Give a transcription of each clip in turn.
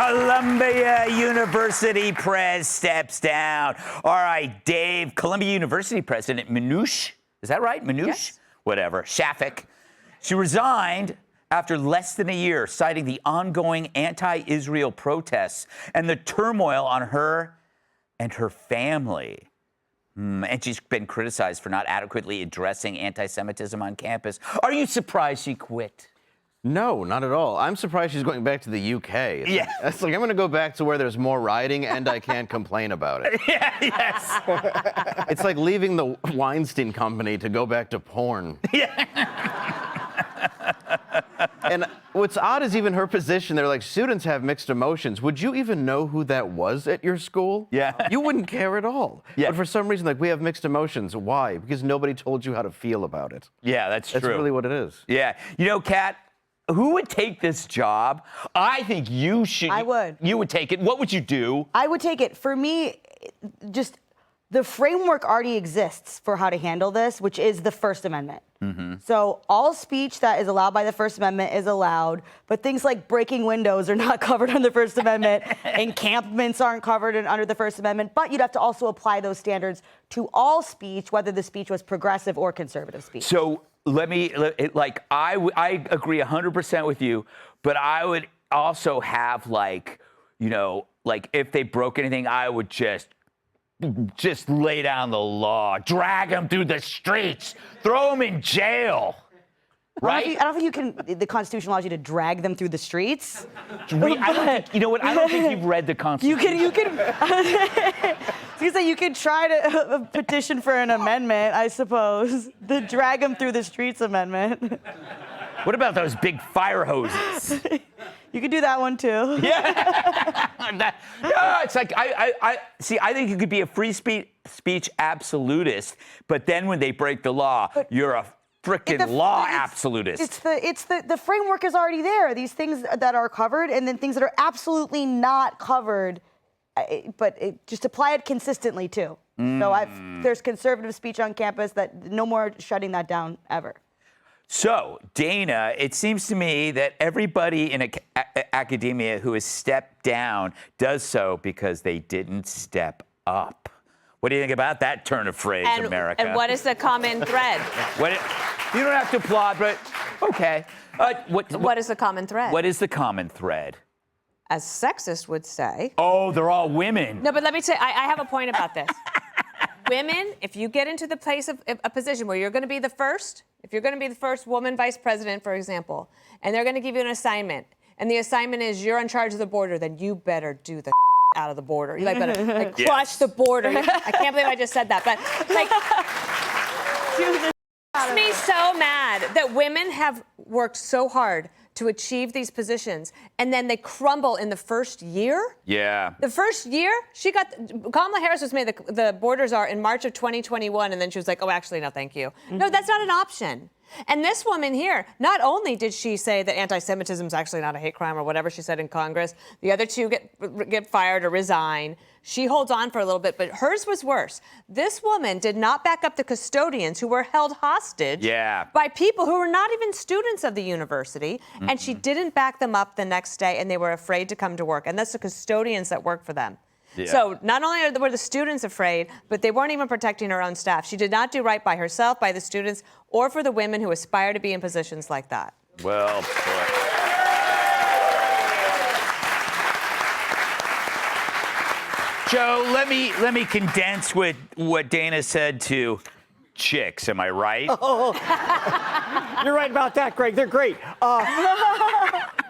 Columbia University press steps down. All right, Dave, Columbia University president Manoush, is that right? Manoush? Yes. Whatever, Suffolk. She resigned after less than a year, citing the ongoing anti-Israel protests and the turmoil on her and her family. And she's been criticized for not adequately addressing anti-Semitism on campus. Are you surprised she quit? No, not at all. I'm surprised she's going back to the UK. It's like I'm going to go back to where there's more rioting and I can't complain about it. Yeah, yes. It's like leaving the Weinstein Company to go back to porn. Yeah. And what's odd is even her position. They're like, students have mixed emotions. Would you even know who that was at your school? Yeah. You wouldn't care at all. Yeah. But for some reason, like, we have mixed emotions. Why? Because nobody told you how to feel about it. Yeah, that's true. That's really what it is. Yeah. You know, Kat, who would take this job? I think you should. I would. You would take it. What would you do? I would take it. For me, just the framework already exists for how to handle this, which is the First Amendment. So all speech that is allowed by the First Amendment is allowed, but things like breaking windows are not covered under the First Amendment. Encampments aren't covered under the First Amendment, but you'd have to also apply those standards to all speech, whether the speech was progressive or conservative speech. So I agree 100% with you, but I would also have if they broke anything, I would just lay down the law, drag them through the streets, throw them in jail. Right? I don't think you can. The Constitution allows you to drag them through the streets. I don't think, you know what? I don't think you've read the Constitution. You can. You could try to petition for an amendment, I suppose. The drag them through the streets amendment. What about those big fire hoses? You could do that one too. Yeah. It's like I see. I think you could be a free speech absolutist, but then when they break the law, you're a frickin' law absolutist. The framework is already there. These things that are covered, and then things that are absolutely not covered, just apply it consistently too. So there's conservative speech on campus that no more shutting that down ever. So, Dana, it seems to me that everybody in academia who has stepped down does so because they didn't step up. What do you think about that turn of phrase, America? And what is the common thread? You don't have to applaud, but okay. What is the common thread? What is the common thread? As sexist would say. Oh, they're all women. No, but let me say, I have a point about this. Women, if you get into the place of a position where you're going to be the first, if you're going to be the first woman vice president, for example, and they're going to give you an assignment, and the assignment is you're in charge of the border, then you better do the out of the border. You better crush the border. I can't believe I just said that, but it makes me so mad that women have worked so hard to achieve these positions, and then they crumble in the first year? Yeah. The first year, Kamala Harris was made the borders are in March of 2021, and then she was like, oh, actually, no, thank you. No, that's not an option. And this woman here, not only did she say that anti-Semitism is actually not a hate crime or whatever she said in Congress, the other two get fired or resign. She holds on for a little bit, but hers was worse. This woman did not back up the custodians who were held hostage by people who were not even students of the university, and she didn't back them up the next day, and they were afraid to come to work. And that's the custodians that work for them. Yeah. So not only were the students afraid, but they weren't even protecting her own staff. She did not do right by herself, by the students, or for the women who aspire to be in positions like that. Well put. Joe, let me condense what Dana said to chicks. Am I right? Oh, you're right about that, Greg. They're great.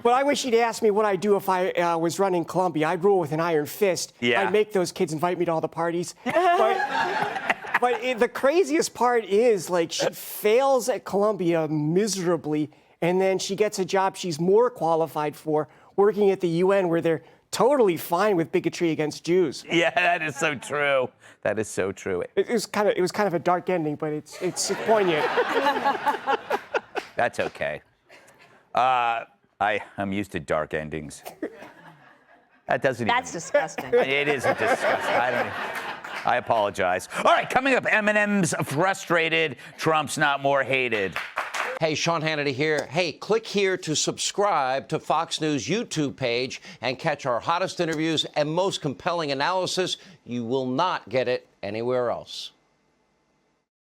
But I wish you'd asked me what I'd do if I was running Columbia. I'd rule with an iron fist. Yeah. I'd make those kids invite me to all the parties. But the craziest part is, she fails at Columbia miserably, and then she gets a job she's more qualified for, working at the UN, where they're totally fine with bigotry against Jews. Yeah, that is so true. That is so true. It was kind of a dark ending, but it's poignant. That's okay. I'm used to dark endings. That's disgusting. It is disgusting. I apologize. All right, coming up, Eminem's frustrated, Trump's not more hated. Hey, Sean Hannity here. Hey, click here to subscribe to Fox News YouTube page and catch our hottest interviews and most compelling analysis. You will not get it anywhere else.